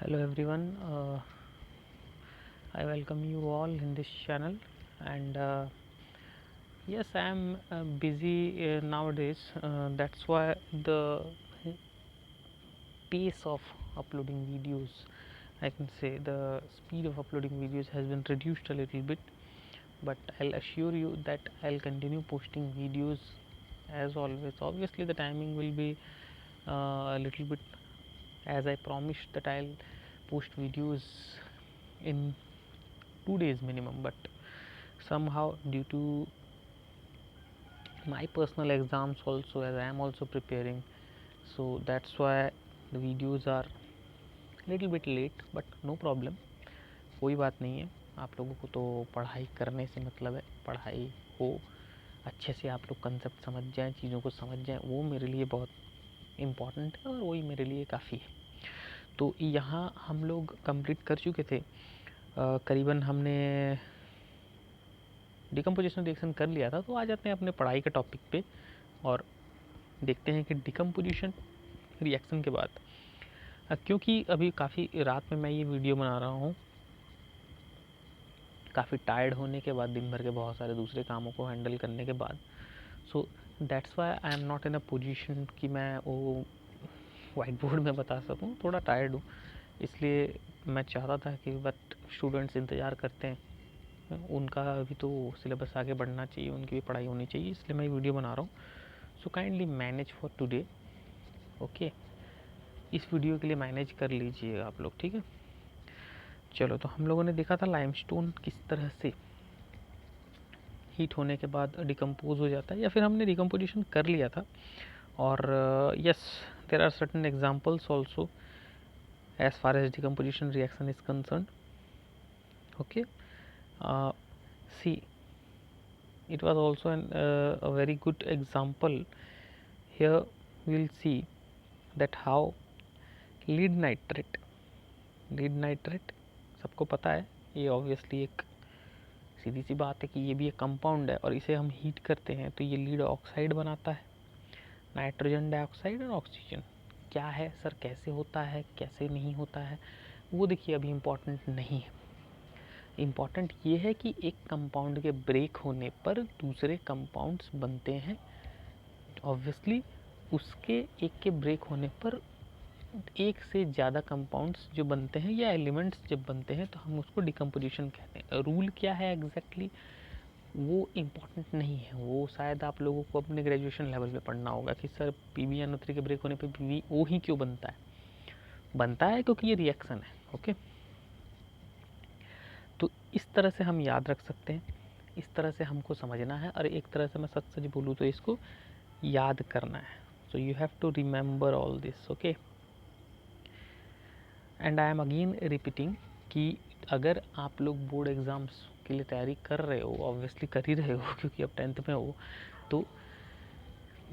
Hello everyone, I welcome you all in this channel. And yes, I am busy nowadays. That's why the pace of uploading videos, I can say the speed of uploading videos has been reduced a little bit, but I'll assure you that I'll continue posting videos as always. Obviously the timing will be a little bit, as I promised that I'll post videos in 2 days minimum, but somehow due to my personal exams also, as I am also preparing, so that's why the videos are little bit late, but no problem, कोई बात नहीं है। आप लोगों को तो पढ़ाई करने से मतलब है, पढ़ाई हो अच्छे से, आप लोग कंसेप्ट समझ जाएं, चीज़ों को समझ जाएं, वो मेरे लिए बहुत इम्पॉर्टेंट है और वही मेरे लिए काफ़ी है। तो यहाँ हम लोग कंप्लीट कर चुके थे, करीबन हमने डिकम्पोजिशन रिएक्शन कर लिया था। तो आ जाते हैं अपने पढ़ाई के टॉपिक पे और देखते हैं कि डिकम्पोजिशन रिएक्शन के बाद, क्योंकि अभी काफ़ी रात में मैं ये वीडियो बना रहा हूँ, काफ़ी टायर्ड होने के बाद, दिन भर के बहुत सारे दूसरे कामों को हैंडल करने के बाद, so that's why I am not in a position कि मैं वो वाइट बोर्ड में बता सकूँ। थोड़ा टायर्ड हूँ, इसलिए मैं चाहता था कि बट स्टूडेंट्स इंतज़ार करते हैं, उनका भी तो सिलेबस आगे बढ़ना चाहिए, उनकी भी पढ़ाई होनी चाहिए, इसलिए मैं वीडियो बना रहा हूँ। So kindly manage for today, okay. इस वीडियो के लिए मैनेज कर लीजिए आप लोग, ठीक है। चलो, तो हम लोगों ने देखा था लाइमस्टोन किस तरह से हीट होने के बाद डिकम्पोज हो जाता है, या फिर हमने डिकम्पोजिशन कर लिया था। और yes, there are certain examples also as far as decomposition reaction is concerned, okay. See, it was also a very good example. Here we will see that how lead nitrate सबको पता है, ये obviously एक सीधी सी बात है कि ये भी एक कंपाउंड है, और इसे हम हीट करते हैं तो ये लीड ऑक्साइड बनाता है, नाइट्रोजन डाइऑक्साइड और ऑक्सीजन। क्या है सर, कैसे होता है, कैसे नहीं होता है, वो देखिए अभी इम्पॉर्टेंट नहीं है। इम्पॉर्टेंट ये है कि एक कंपाउंड के ब्रेक होने पर दूसरे कंपाउंड्स बनते हैं। ऑब्वियसली उसके एक के ब्रेक होने पर एक से ज़्यादा कंपाउंड्स जो बनते हैं या एलिमेंट्स जब बनते हैं तो हम उसको डिकम्पोजिशन कहते हैं। रूल क्या है एग्जैक्टली वो इम्पॉर्टेंट नहीं है, वो शायद आप लोगों को अपने ग्रेजुएशन लेवल पे पढ़ना होगा कि सर PbNO3 के ब्रेक होने पे PbO ही क्यों बनता है क्योंकि ये रिएक्शन है, ओके। तो इस तरह से हम याद रख सकते हैं, इस तरह से हमको समझना है, और एक तरह से मैं सच बोलूँ तो इसको याद करना है। So you have to remember all this, okay. And I am again repeating कि अगर आप लोग बोर्ड एग्ज़ाम्स के लिए तैयारी कर रहे हो, ऑब्वियसली कर ही रहे हो क्योंकि अब 10th में हो, तो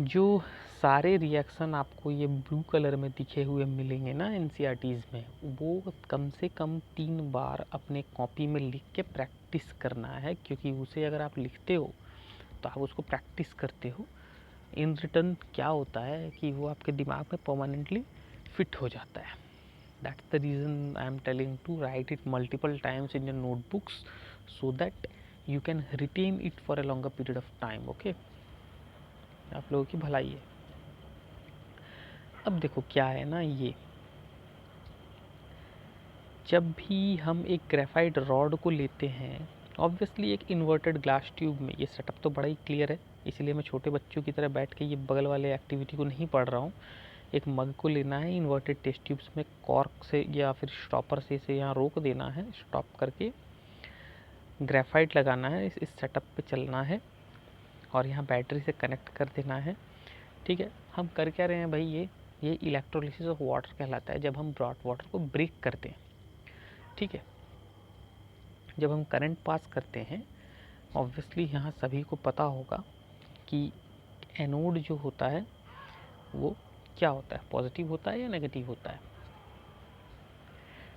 जो सारे रिएक्शन आपको ये ब्लू कलर में दिखे हुए मिलेंगे ना NCERTs में, वो कम से कम 3 बार अपने कॉपी में लिख के प्रैक्टिस करना है, क्योंकि उसे अगर आप लिखते हो तो आप उसको प्रैक्टिस करते हो। इन रिटर्न क्या होता है कि वो आपके दिमाग में परमानेंटली फिट हो जाता है। That's the reason I am telling to write it multiple times in your notebooks so that you can retain it for a longer period of time, okay। आप लोगों की भलाई है। अब देखो क्या है ना, ये जब भी हम एक ग्रेफाइट रॉड को लेते हैं, ऑब्वियसली एक इन्वर्टेड ग्लास ट्यूब में, ये सेटअप तो बड़ा ही क्लियर है, इसलिए मैं छोटे बच्चों की तरह बैठ के ये बगल वाले एक्टिविटी को नहीं पढ़ रहा हूँ। एक मग को लेना है, इन्वर्टेड टेस्ट ट्यूब्स में कॉर्क से या फिर स्टॉपर से इसे यहाँ रोक देना है, स्टॉप करके ग्रेफाइट लगाना है, इस सेटअप पे चलना है और यहाँ बैटरी से कनेक्ट कर देना है, ठीक है। हम कर क्या रहे हैं भाई, ये इलेक्ट्रोलिसिस ऑफ वाटर कहलाता है, जब हम ब्रॉड वाटर को ब्रेक करते हैं, ठीक है। जब हम करंट पास करते हैं, ऑब्वियसली यहाँ सभी को पता होगा कि एनोड जो होता है वो क्या होता है, पॉजिटिव होता है या नेगेटिव होता है।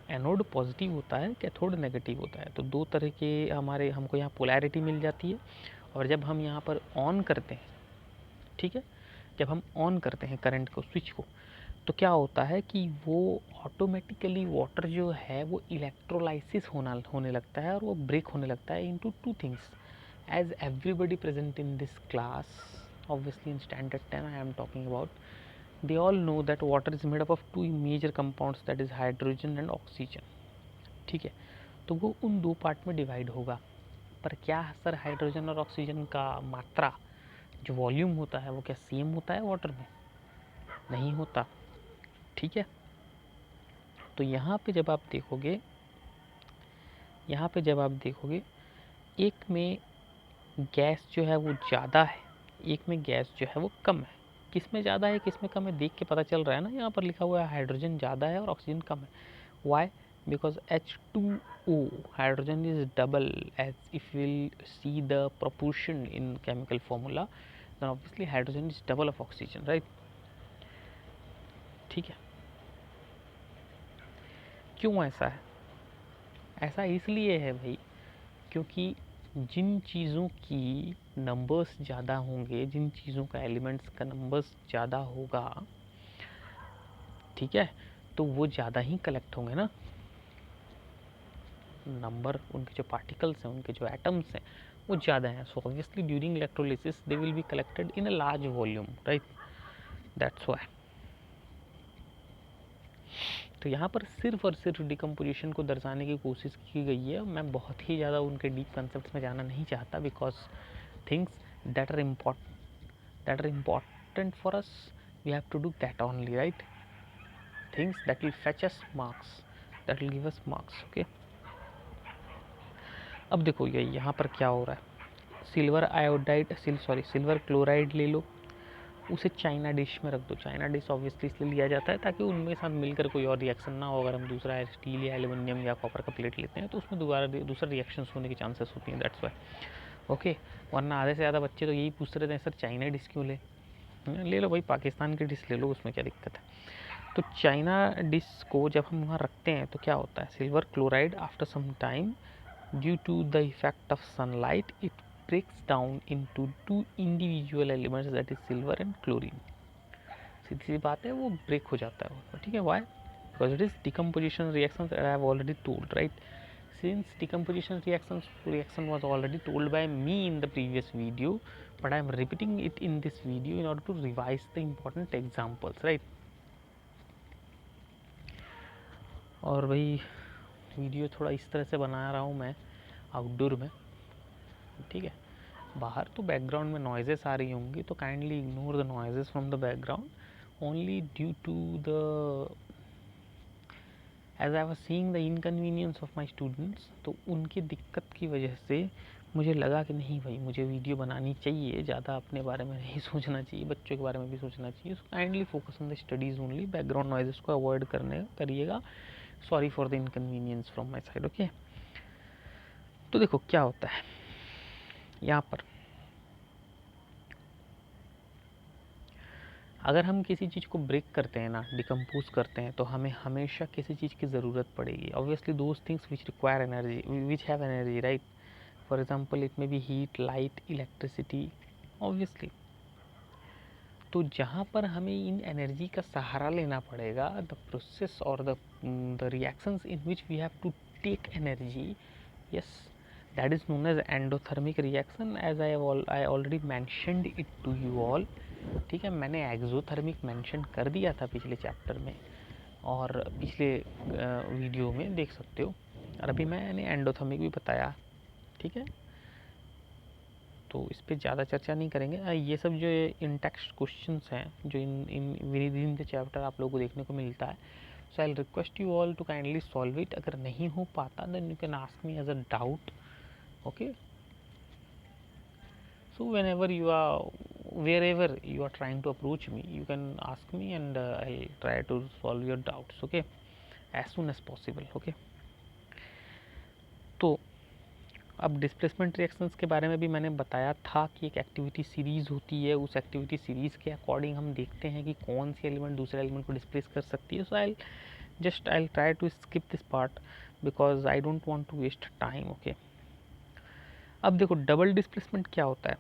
एनोड पॉजिटिव होता है, कैथोड नेगेटिव होता है। तो दो तरह के हमको यहाँ पोलैरिटी मिल जाती है, और जब हम यहाँ पर ऑन करते हैं, ठीक है, जब हम ऑन करते हैं करंट को, स्विच को, तो क्या होता है कि वो ऑटोमेटिकली वाटर जो है वो इलेक्ट्रोलाइसिस होने लगता है और वो ब्रेक होने लगता है into two things. As everybody present in this class, obviously in standard 10 I am talking about, they all know that water is made up of two major compounds, that is hydrogen and oxygen. ठीक है, तो वो उन दो part में divide होगा. पर क्या सर हाइड्रोजन और ऑक्सीजन का मात्रा जो वॉल्यूम होता है वो क्या सेम होता है वाटर में? नहीं होता. ठीक है, तो यहाँ पे जब आप देखोगे, एक में गैस जो है वो ज़्यादा है, एक में गैस जो है वो कम है. किस में ज़्यादा है किस में कम है देख के पता चल रहा है ना. यहाँ पर लिखा हुआ है हाइड्रोजन ज़्यादा है और ऑक्सीजन कम है. Why? Because H2O, hydrogen is double. As if will see the proportion in chemical formula, then obviously hydrogen is double of oxygen, right? ठीक है, क्यों ऐसा है? ऐसा इसलिए है भाई क्योंकि जिन चीज़ों की नंबर्स ज़्यादा होंगे, जिन चीज़ों का एलिमेंट्स का नंबर्स ज़्यादा होगा, ठीक है, तो वो ज़्यादा ही कलेक्ट होंगे ना. नंबर, उनके जो पार्टिकल्स हैं, उनके जो एटम्स हैं वो ज़्यादा हैं. So obviously during electrolysis they will be collected in a large volume, right? That's why. तो यहाँ पर सिर्फ और सिर्फ डिकम्पोजिशन को दर्शाने की कोशिश की गई है. मैं बहुत ही ज़्यादा उनके डीप कंसेप्ट में जाना नहीं चाहता, because things that are important for us, we have to do that only, right? Things that will fetch us marks, that will give us marks. Okay, अब देखो ये यहाँ पर क्या हो रहा है. सिल्वर क्लोराइड ले लो, उसे चाइना डिश में रख दो. चाइना डिश ऑब्वियसली इसलिए लिया जाता है ताकि उनके साथ मिलकर कोई और रिएक्शन ना हो. अगर हम दूसरा स्टील या एल्युमिनियम या कॉपर का प्लेट लेते हैं तो उसमें दूसरा रिएक्शन होने की चांसेस होती हैं. That's why. ओके, वरना आधे से ज़्यादा बच्चे तो यही पूछते रहते हैं सर चाइना डिश क्यों ले लो भाई, पाकिस्तान की डिश ले लो, उसमें क्या दिक्कत है. तो चाइना डिश को जब हम वहाँ रखते हैं तो क्या होता है, silver chloride after some time due to the effect of sunlight it breaks down into two individual elements, that is silver and chlorine. सीधी सी बात है, वो ब्रेक हो जाता है. ठीक है, why? Because it is decomposition reaction I have already told, right? Since decomposition reaction was already told by me in the previous video, but I am repeating it in this video in order to revise the important examples, right? और भाई video थोड़ा इस तरह से बना रहा हूँ मैं आउटडोर में, ठीक है. बाहर तो बैकग्राउंड में नॉइजेस आ रही होंगी, तो kindly ignore the noises from the background only due to the as I was seeing the inconvenience of my students. तो उनकी दिक्कत की वजह से मुझे लगा कि नहीं भाई, मुझे वीडियो बनानी चाहिए, ज़्यादा अपने बारे में नहीं सोचना चाहिए, बच्चों के बारे में भी सोचना चाहिए. So kindly focus on the studies only, background noises को अवॉइड करिएगा. Sorry for the inconvenience from my side. Okay, तो देखो क्या होता है यहाँ पर. अगर हम किसी चीज़ को ब्रेक करते हैं ना, डिकम्पोज करते हैं, तो हमें हमेशा किसी चीज़ की ज़रूरत पड़ेगी. Obviously those things which require energy, which have energy, right? For example it may be heat, light, electricity, obviously. तो जहाँ पर हमें इन एनर्जी का सहारा लेना पड़ेगा, द प्रोसेस और the reactions in which we have to take energy, yes, that is known as endothermic reaction, as I already mentioned it to you all. ठीक है, मैंने एक्सोथर्मिक मेंशन कर दिया था पिछले चैप्टर में और पिछले वीडियो में देख सकते हो, और अभी मैंने एंडोथर्मिक भी बताया. ठीक है, तो इस पर ज़्यादा चर्चा नहीं करेंगे. ये सब जो इन टेक्स्ट क्वेश्चंस हैं जो in with in the chapter आप लोगों को देखने को मिलता है, so I request you all to kindly solve it. अगर नहीं हो पाता then you can ask me as a doubt. Okay, so whenever wherever you are trying to approach me, you can ask me and I'll try to solve your doubts, okay, as soon as possible. okay, तो अब displacement reactions के बारे में भी मैंने बताया था कि एक एक्टिविटी सीरीज़ होती है. उस एक्टिविटी सीरीज़ के अकॉर्डिंग हम देखते हैं कि कौन सी एलिमेंट दूसरे एलिमेंट को डिस्प्लेस कर सकती है. So I try to skip this part because I don't want to waste time. Okay, अब देखो डबल डिस्प्लेसमेंट क्या होता है.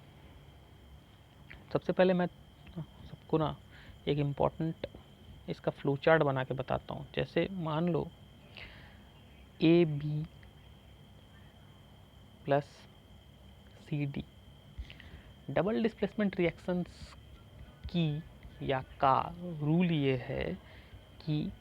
सबसे पहले मैं सबको ना एक इम्पॉर्टेंट इसका फ्लो चार्ट बना के बताता हूँ। जैसे मान लो A B plus C D, double displacement reactions की या का रूल ये है कि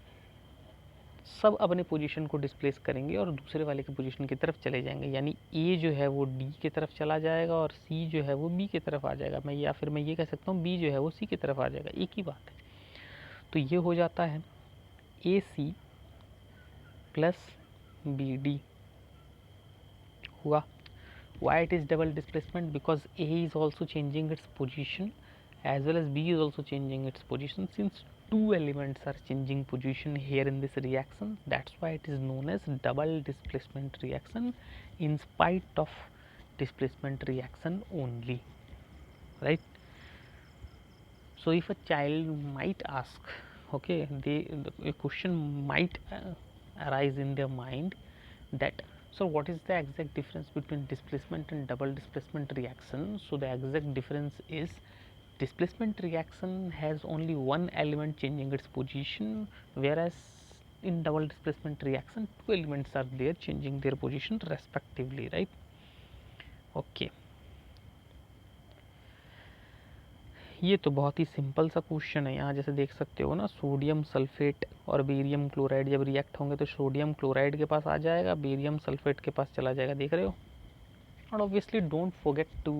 सब अपने पोजीशन को डिस्प्लेस करेंगे और दूसरे वाले की पोजीशन की तरफ चले जाएंगे, यानी ए जो है वो डी की तरफ चला जाएगा और सी जो है वो बी की तरफ आ जाएगा। मैं या फिर मैं ये कह सकता हूँ बी जो है वो सी की तरफ आ जाएगा, एक ही बात है। तो ये हो जाता है ए सी प्लस बी डी हुआ। Why it is double displacement? Because A is also changing its position as well as B is also changing its position. Since two elements are changing position here in this reaction, that's why it is known as double displacement reaction in spite of displacement reaction only, right? So if a child might ask, okay, a question might arise in their mind that, so what is the exact difference between displacement and double displacement reaction? So the exact difference is displacement reaction has only one element changing its position, whereas in double displacement reaction two elements are there changing their position respectively, right? Okay, ये तो बहुत ही simple सा question है। यहाँ जैसे देख सकते हो ना, सोडियम सल्फेट और बेरियम क्लोराइड जब रिएक्ट होंगे तो सोडियम क्लोराइड के पास आ जाएगा, बेरियम सल्फेट के पास चला जाएगा, देख रहे हो। और obviously don't forget to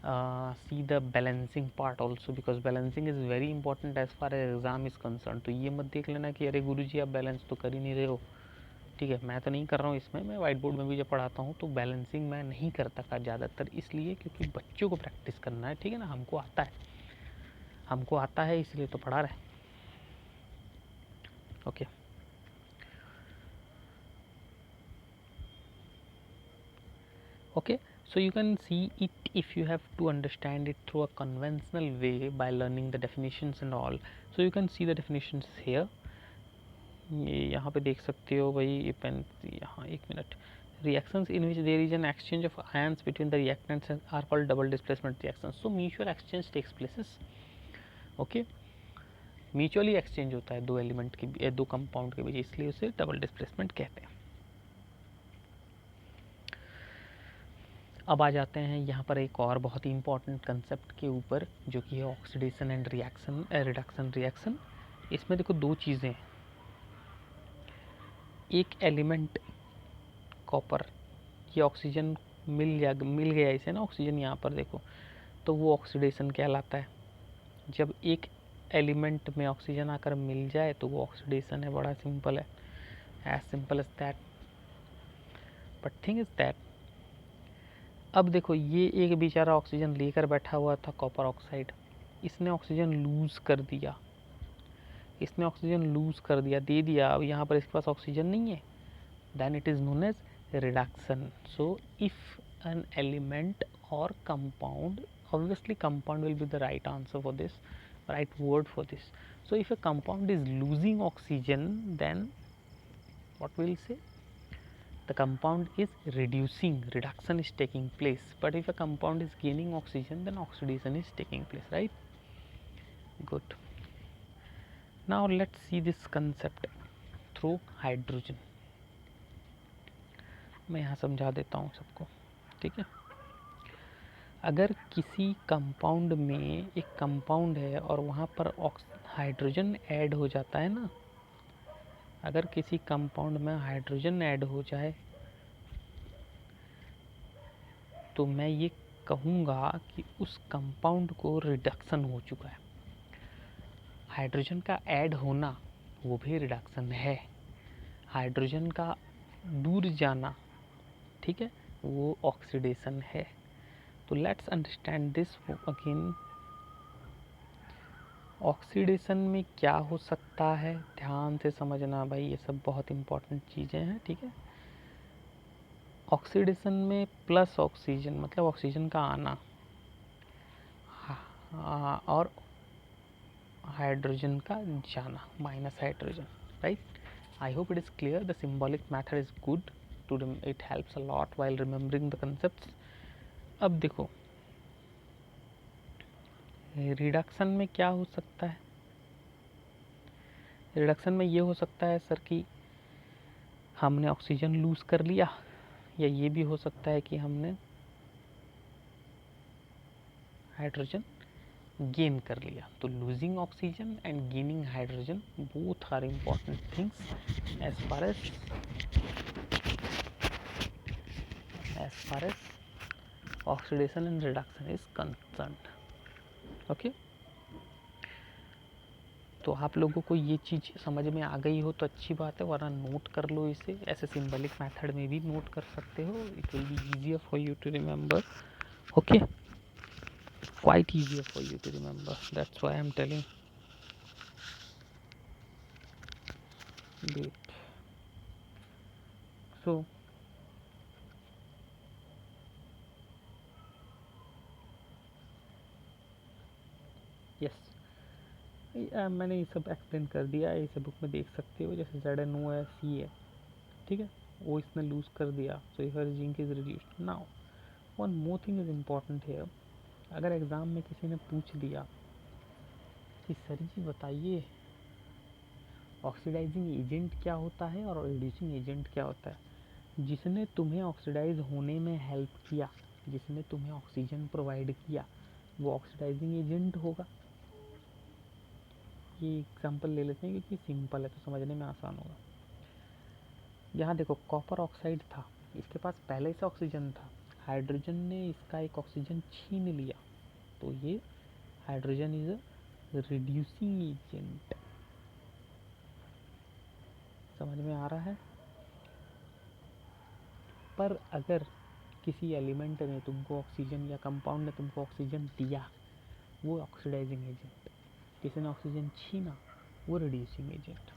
see the balancing part also, because balancing is very important as far as exam is concern. तो ये मत देख लेना कि अरे गुरुजी आप बैलेंस तो कर ही नहीं रहे हो, ठीक है। मैं तो नहीं कर रहा हूँ इसमें, मैं व्हाइट बोर्ड में भी जब पढ़ाता हूँ तो बैलेंसिंग मैं नहीं करता का ज़्यादातर, इसलिए क्योंकि बच्चों को प्रैक्टिस करना है, ठीक है ना। हमको आता है इसलिए तो पढ़ा रहे। Okay, okay, so you can see it if you have to understand it through a conventional way by learning the definitions and all. So you can see the definitions here. ये यहाँ पे देख सकते हो भाई, ये पेन यहाँ, एक minute. reactions in which there is an exchange of ions between the reactants are called double displacement reactions. So mutual exchange takes places. okay, mutually exchange होता है दो एलिमेंट के, दो कंपाउंड के बीच, इसलिए उसे डबल डिस्प्लेसमेंट कहते हैं। अब आ जाते हैं यहाँ पर एक और बहुत ही इंपॉर्टेंट कंसेप्ट के ऊपर, जो कि है oxidation and reaction, reduction reaction. इसमें देखो दो चीज़ें हैं, एक एलिमेंट कॉपर, ये ऑक्सीजन मिल गया इसे ना ऑक्सीजन, यहाँ पर देखो, तो वो ऑक्सीडेशन कहलाता है। जब एक एलिमेंट में ऑक्सीजन आकर मिल जाए तो वो ऑक्सीडेशन है, बड़ा सिंपल है, as simple as that. But thing is that, अब देखो ये एक बेचारा ऑक्सीजन लेकर बैठा हुआ था, कॉपर ऑक्साइड, इसने ऑक्सीजन लूज कर दिया, दे दिया, अब यहाँ पर इसके पास ऑक्सीजन नहीं है, then it is known as reduction. So if an element और compound, obviously compound will be the right answer for this, right word for this. So if a compound is losing oxygen, then what we'll say, the compound is reducing, reduction is taking place. But if a compound is gaining oxygen, then oxidation is taking place, right? Good. Now let's see this concept through hydrogen. मैं यहाँ समझा देता हूँ सबको, ठीक है। अगर किसी कंपाउंड में, एक कंपाउंड है और वहाँ पर हाइड्रोजन ऐड हो जाता है ना, अगर किसी कंपाउंड में हाइड्रोजन ऐड हो जाए तो मैं ये कहूँगा कि उस कंपाउंड को रिडक्शन हो चुका है। हाइड्रोजन का ऐड होना वो भी रिडक्शन है, हाइड्रोजन का दूर जाना, ठीक है, वो ऑक्सीडेशन है। तो let's understand this again. Oxidation में क्या हो सकता है, ध्यान से समझना भाई, ये सब बहुत इंपॉर्टेंट चीज़ें हैं, ठीक है। ऑक्सीडेशन में प्लस ऑक्सीजन मतलब ऑक्सीजन का आना, और हाइड्रोजन का जाना, minus hydrogen, right. I hope it is clear, the symbolic method is good to, it helps a lot while remembering the concepts. अब देखो रिडक्शन में क्या हो सकता है, रिडक्शन में ये हो सकता है सर कि हमने ऑक्सीजन लूज कर लिया, या ये भी हो सकता है कि हमने हाइड्रोजन गेन कर लिया। तो losing oxygen and gaining hydrogen both are important things as far as oxidation and reduction is concerned. Okay, तो आप लोगों को ये चीज़ समझ में आ गई हो तो अच्छी बात है, वरना नोट कर लो इसे, ऐसे सिंबलिक मेथड में भी नोट कर सकते हो। It will be easier for you to remember. Okay, quite easier for you to remember, that's why I'm telling. Great. So yes, मैंने ये सब एक्सप्लेन कर दिया है, इसे बुक में देख सकते हो। जैसे ZnO है, C है, ठीक है, वो इसने लूज कर दिया, so here zinc is reduced. Now one more thing is important here. अगर एग्जाम में किसी ने पूछ लिया कि सर जी बताइए ऑक्सीडाइजिंग एजेंट क्या होता है और रिड्यूसिंग एजेंट क्या होता है, जिसने तुम्हें ऑक्सीडाइज होने में हेल्प किया, जिसने तुम्हें ऑक्सीजन प्रोवाइड किया, वो ऑक्सीडाइजिंग एजेंट होगा। ये एग्जांपल ले लेते हैं क्योंकि सिंपल है तो समझने में आसान होगा। यहाँ देखो कॉपर ऑक्साइड था, इसके पास पहले से ऑक्सीजन था, हाइड्रोजन ने इसका एक ऑक्सीजन छीन लिया, तो ये hydrogen is a reducing agent. समझ में आ रहा है? पर अगर किसी एलिमेंट ने तुमको ऑक्सीजन या कंपाउंड ने तुमको ऑक्सीजन दिया, वो ऑक्सीडाइजिंग एजेंट। किसी ने ऑक्सीजन छीना, वो रिड्यूसिंग एजेंट।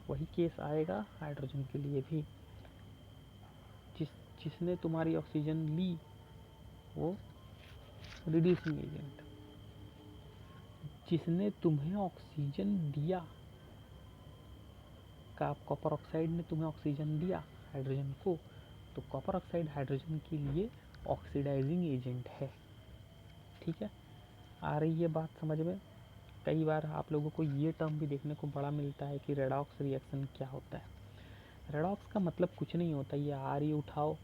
वही केस आएगा हाइड्रोजन के लिए भी। जिसने तुम्हारी ऑक्सीजन ली वो रिड्यूसिंग एजेंट, जिसने तुम्हें ऑक्सीजन दिया, कॉपर ऑक्साइड ने तुम्हें ऑक्सीजन दिया हाइड्रोजन को, तो कॉपर ऑक्साइड हाइड्रोजन के लिए ऑक्सीडाइजिंग एजेंट है। ठीक है, आ रही है बात समझ में? कई बार आप लोगों को ये टर्म भी देखने को बड़ा मिलता है कि रेडॉक्स रिएक्शन क्या होता है। रेडॉक्स का मतलब कुछ नहीं होता, ये आर ई उठाओ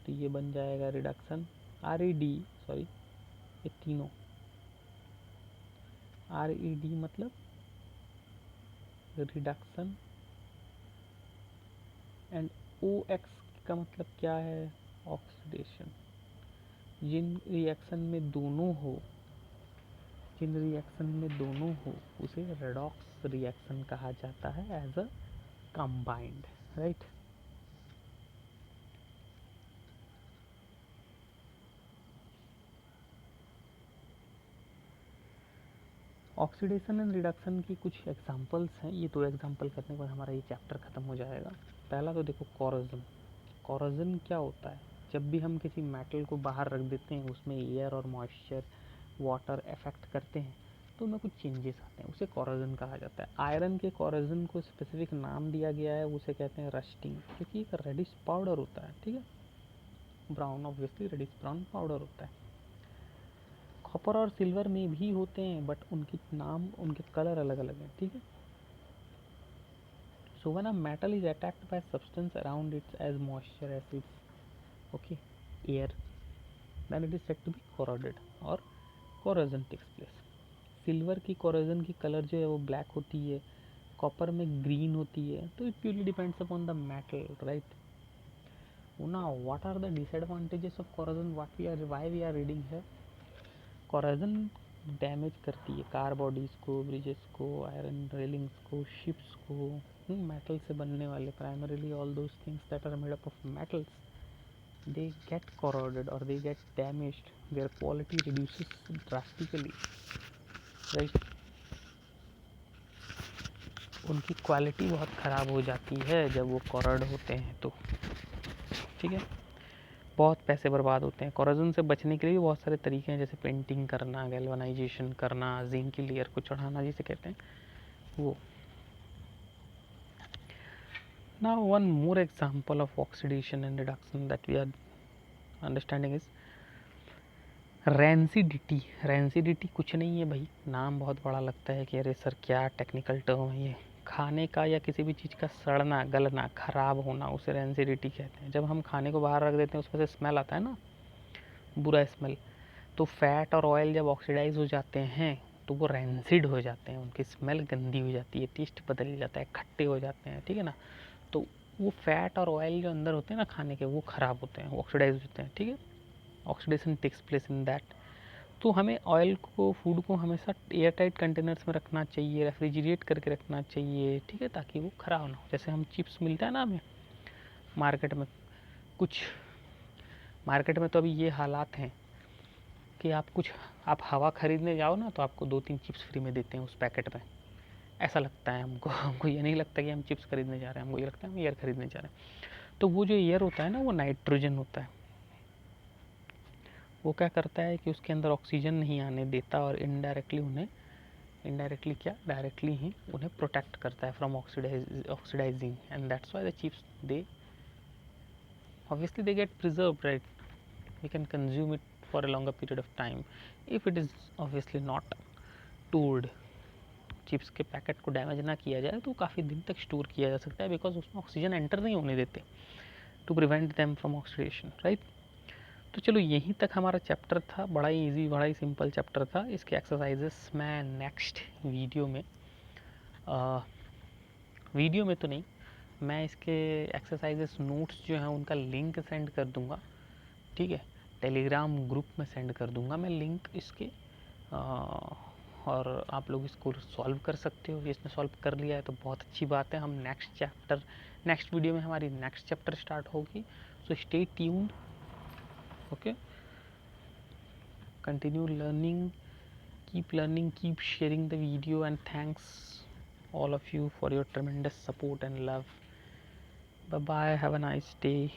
तो ये बन जाएगा reduction, R E D sorry, ये तीनों आर ई डी मतलब रिडक्शन, एंड ओ एक्स का मतलब क्या है, ऑक्सीडेशन। जिन रिएक्शन में दोनों हो, जिन रिएक्शन में दोनों हो उसे रेडॉक्स रिएक्शन कहा जाता है as a combined, right. Oxidation and reduction की कुछ एग्जांपल्स हैं, ये 2 एग्जांपल करने के बाद हमारा ये चैप्टर ख़त्म हो जाएगा। पहला तो देखो कोरोजन। कोरोजन क्या होता है, जब भी हम किसी मेटल को बाहर रख देते हैं, उसमें एयर और मॉइस्चर वाटर इफेक्ट करते हैं तो उनमें कुछ चेंजेस आते हैं, उसे कोरोजन कहा जाता है। आयरन के कोरोजन को स्पेसिफिक नाम दिया गया है, उसे कहते हैं रस्टिंग, क्योंकि एक रेडिश पाउडर होता है, ठीक है, brown, obviously reddish brown powder होता है। कॉपर और सिल्वर में भी होते हैं बट उनके नाम, उनके कलर अलग अलग हैं, ठीक है। So when a metal is attacked by substance around its as moisture, acids, okay, air, then it is said to be corroded और कोरोजन टेक्स प्लेस। सिल्वर की कोरोजन की कलर जो है वो ब्लैक होती है, कॉपर में ग्रीन होती है, तो it purely depends upon the metal, right. Now what are the disadvantages of corrosion, what we are, why we are reading here. Corrosion damage करती है कार बॉडीज़ को, ब्रिजेस को, आयरन रेलिंग्स को, ships को। Metal से बनने वाले primarily all those things that are made up of metals, they get corroded or they get damaged, their quality reduces drastically, right। उनकी क्वालिटी बहुत ख़राब हो जाती है जब वो कोरड होते हैं तो, ठीक है, बहुत पैसे बर्बाद होते हैं। कोरोजन से बचने के लिए भी बहुत सारे तरीके हैं, जैसे पेंटिंग करना, गैल्वेनाइजेशन करना, जिंक की लेयर को चढ़ाना जिसे कहते हैं वो। Now one more example of oxidation and reduction that we are understanding is rancidity. Rancidity कुछ नहीं है भाई, नाम बहुत बड़ा लगता है कि अरे सर क्या टेक्निकल टर्म है ये, खाने का या किसी भी चीज़ का सड़ना, गलना, खराब होना, उसे रेंसिडिटी कहते हैं। जब हम खाने को बाहर रख देते हैं उसमें से स्मेल आता है ना, बुरा स्मेल, तो फैट और ऑयल जब ऑक्सीडाइज हो जाते हैं तो वो रेंसिड हो जाते हैं, उनकी स्मेल गंदी हो जाती है, टेस्ट बदल जाता है, खट्टे हो जाते हैं, ठीक है ना। तो वो फैट और ऑयल जो अंदर होते हैं ना खाने के, वो ख़राब होते हैं, ऑक्सीडाइज होते हैं, ठीक है। Oxidation takes place in that. तो हमें ऑयल को, फूड को हमेशा एयर टाइट कंटेनर्स में रखना चाहिए, रेफ्रिजरेट करके रखना चाहिए, ठीक है, ताकि वो ख़राब ना हो। जैसे हम चिप्स मिलता है ना हमें मार्केट में, कुछ मार्केट में तो अभी ये हालात हैं कि आप हवा खरीदने जाओ ना तो आपको 2-3 चिप्स फ्री में देते हैं उस पैकेट में। ऐसा लगता है हमको ये नहीं लगता कि हम चिप्स खरीदने जा रहे हैं, हमको ये लगता है हम एयर खरीदने जा रहे हैं। तो वो जो एयर होता है ना, वो नाइट्रोजन होता है, वो क्या करता है कि उसके अंदर ऑक्सीजन नहीं आने देता और इनडायरेक्टली क्या, डायरेक्टली ही उन्हें प्रोटेक्ट करता है from oxidising, and that's why the chips they obviously they get preserved, right? We can consume it for a longer period of time if it is obviously not stored. Chips के packet को damage ना किया जाए तो काफ़ी दिन तक store किया जा सकता है, बिकॉज उसमें ऑक्सीजन एंटर नहीं होने देते to prevent them from oxidation, right. तो चलो यहीं तक हमारा चैप्टर था, बड़ा ही इजी, बड़ा ही सिंपल चैप्टर था। इसके एक्सरसाइजेस मैं नेक्स्ट वीडियो में तो नहीं, मैं इसके एक्सरसाइजेस नोट्स जो हैं उनका लिंक सेंड कर दूंगा, ठीक है, टेलीग्राम ग्रुप में सेंड कर दूंगा मैं लिंक इसके, और आप लोग इसको सॉल्व कर सकते हो। जिसने सॉल्व कर लिया है तो बहुत अच्छी बात है। हम नेक्स्ट वीडियो में हमारी नेक्स्ट चैप्टर स्टार्ट होगी, so stay tuned, okay, continue learning, keep sharing the video, and thanks all of you for your tremendous support and love. Bye bye, have a nice day.